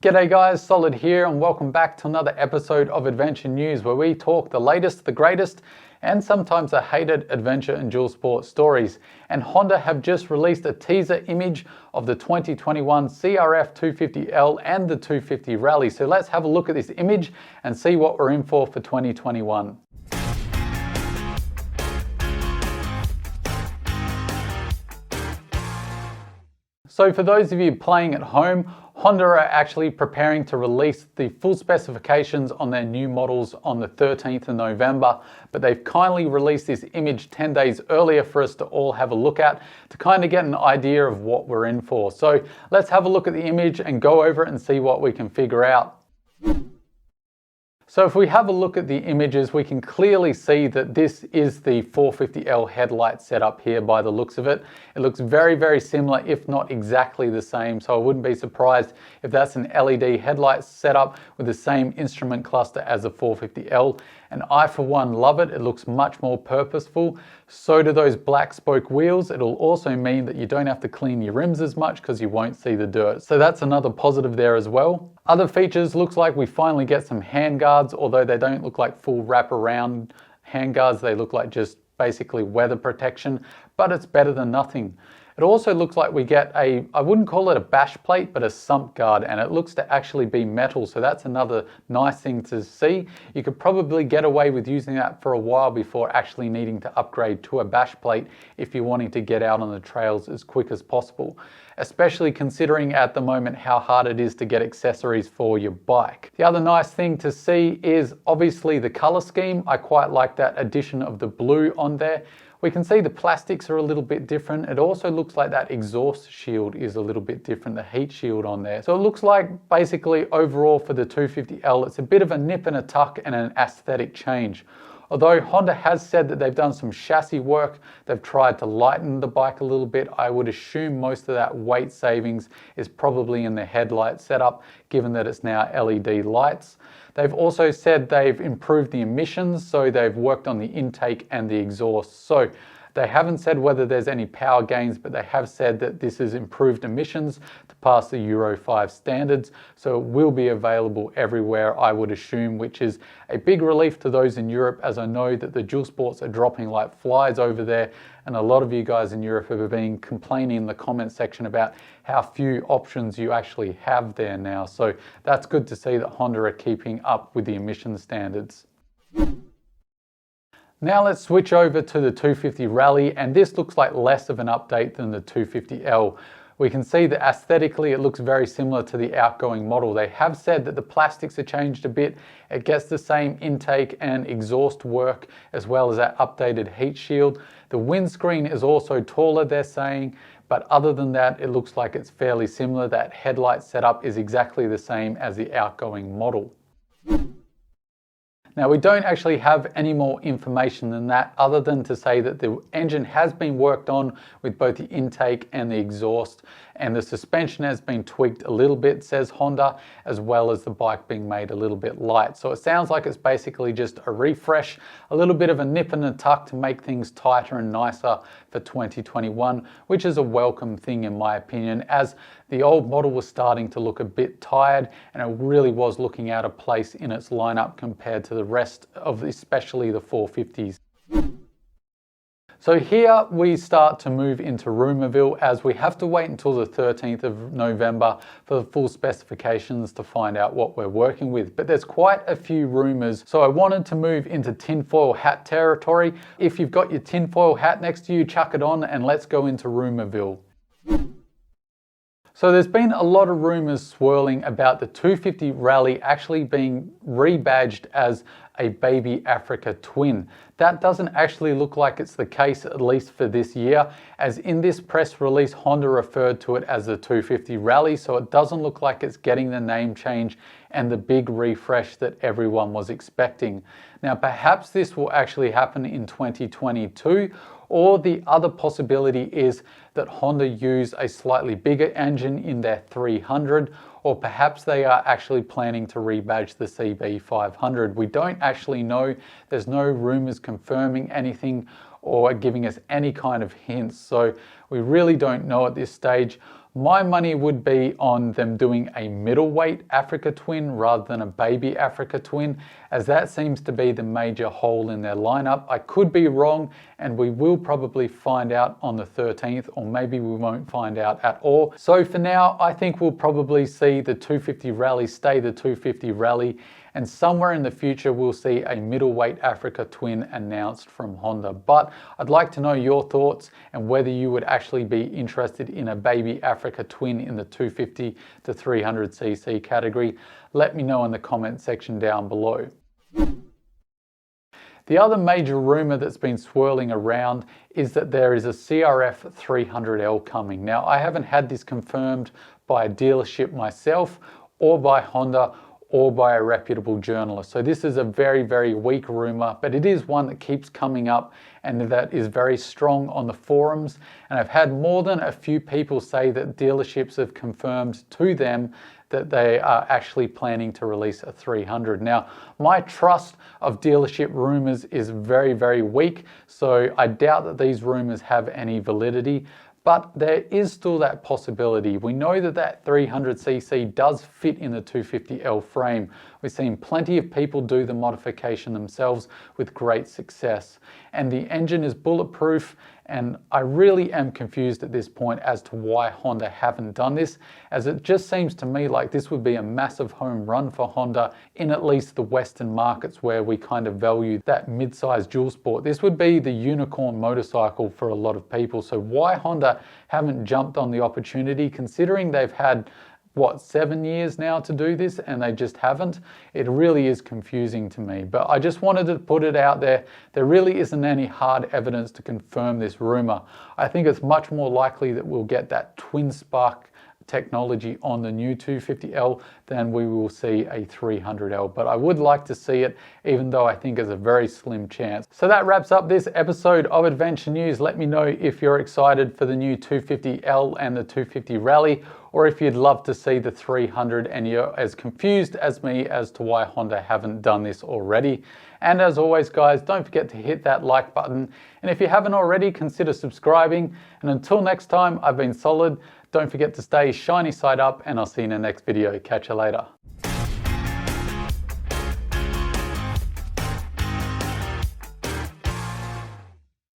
G'day guys, Solid here and welcome back to another episode of Adventure News where we talk the latest, the greatest and sometimes the hated adventure and dual sport stories. And Honda have just released a teaser image of the 2021 CRF250L and the 250 Rally. So let's have a look at this image and see what we're in for 2021. So for those of you playing at home, Honda are actually preparing to release the full specifications on their new models on the 13th of November, but they've kindly released this image 10 days earlier for us to all have a look at to kind of get an idea of what we're in for. So let's have a look at the image and go over it and see what we can figure out. So if we have a look at the images, we can clearly see that this is the 450L headlight setup here by the looks of it. It looks very, very similar, if not exactly the same. So I wouldn't be surprised if that's an LED headlight setup with the same instrument cluster as the 450L. And I, for one, love it. It looks much more purposeful. So do those black spoke wheels. It'll also mean that you don't have to clean your rims as much because you won't see the dirt. So that's another positive there as well. Other features, looks like we finally get some handguards, although they don't look like full wraparound handguards. They look like just basically weather protection, but it's better than nothing. It also looks like we get I wouldn't call it a bash plate, but a sump guard, and it looks to actually be metal, so that's another nice thing to see. You could probably get away with using that for a while before actually needing to upgrade to a bash plate if you're wanting to get out on the trails as quick as possible, especially considering at the moment how hard it is to get accessories for your bike. The other nice thing to see is obviously the color scheme. I quite like that addition of the blue on there. We can see the plastics are a little bit different. It also looks like that exhaust shield is a little bit different, the heat shield on there. So it looks like basically overall for the 250L, it's a bit of a nip and a tuck and an aesthetic change. Although Honda has said that they've done some chassis work, they've tried to lighten the bike a little bit. I would assume most of that weight savings is probably in the headlight setup, given that it's now LED lights. They've also said they've improved the emissions, so they've worked on the intake and the exhaust. So they haven't said whether there's any power gains, but they have said that this is improved emissions to pass the Euro 5 standards. So it will be available everywhere, I would assume, which is a big relief to those in Europe, as I know that the dual sports are dropping like flies over there. And a lot of you guys in Europe have been complaining in the comment section about how few options you actually have there now. So that's good to see that Honda are keeping up with the emission standards. Now let's switch over to the 250 Rally, and this looks like less of an update than the 250L. We can see that aesthetically it looks very similar to the outgoing model. They have said that the plastics are changed a bit. It gets the same intake and exhaust work as well as that updated heat shield. The windscreen is also taller, they're saying, but other than that it looks like it's fairly similar. That headlight setup is exactly the same as the outgoing model. Now we don't actually have any more information than that other than to say that the engine has been worked on with both the intake and the exhaust, and the suspension has been tweaked a little bit, says Honda, as well as the bike being made a little bit light. So it sounds like it's basically just a refresh, a little bit of a nip and a tuck to make things tighter and nicer for 2021, which is a welcome thing in my opinion, as the old model was starting to look a bit tired and it really was looking out of place in its lineup compared to the rest of especially the 450s. So here we start to move into Rumourville, as we have to wait until the 13th of November for the full specifications to find out what we're working with. But there's quite a few rumours, so I wanted to move into tinfoil hat territory. If you've got your tinfoil hat next to you, chuck it on and let's go into Rumourville. So there's been a lot of rumours swirling about the 250 Rally actually being rebadged as a baby Africa twin. That doesn't actually look like it's the case, at least for this year, as in this press release Honda referred to it as the 250 Rally, so it doesn't look like it's getting the name change and the big refresh that everyone was expecting. Now perhaps this will actually happen in 2022, or the other possibility is that Honda use a slightly bigger engine in their 300, or perhaps they are actually planning to rebadge the CB500. We don't actually know. There's no rumors confirming anything or giving us any kind of hints, so we really don't know at this stage. My money would be on them doing a middleweight Africa Twin rather than a baby Africa Twin, as that seems to be the major hole in their lineup. I could be wrong, and we will probably find out on the 13th, or maybe we won't find out at all. So for now, I think we'll probably see the 250 Rally stay the 250 Rally, and somewhere in the future we'll see a middleweight Africa Twin announced from Honda. But I'd like to know your thoughts and whether you would actually be interested in a baby Africa Twin in the 250 to 300cc category. Let me know in the comment section down below. The other major rumour that's been swirling around is that there is a CRF300L coming. Now, I haven't had this confirmed by a dealership myself or by Honda or by a reputable journalist. So this is a very, very weak rumour, but it is one that keeps coming up and that is very strong on the forums. And I've had more than a few people say that dealerships have confirmed to them that they are actually planning to release a 300. Now, my trust of dealership rumours is very, very weak, so I doubt that these rumours have any validity. But there is still that possibility. We know that that 300cc does fit in the 250L frame. We've seen plenty of people do the modification themselves with great success. And the engine is bulletproof, and I really am confused at this point as to why Honda haven't done this, as it just seems to me like this would be a massive home run for Honda in at least the Western markets where we kind of value that mid-size dual sport. This would be the unicorn motorcycle for a lot of people. So why Honda haven't jumped on the opportunity, considering they've had what, 7 years now to do this and they just haven't? It really is confusing to me, but I just wanted to put it out there. There really isn't any hard evidence to confirm this rumor. I think it's much more likely that we'll get that twin spark technology on the new 250L than we will see a 300L, but I would like to see it, even though I think it's a very slim chance. So that wraps up this episode of Adventure News. Let me know if you're excited for the new 250L and the 250 Rally, or if you'd love to see the 300 and you're as confused as me as to why Honda haven't done this already. And as always, guys, don't forget to hit that like button, and if you haven't already, consider subscribing. And until next time, I've been Solid. Don't forget to stay shiny side up, and I'll see you in the next video. Catch you later.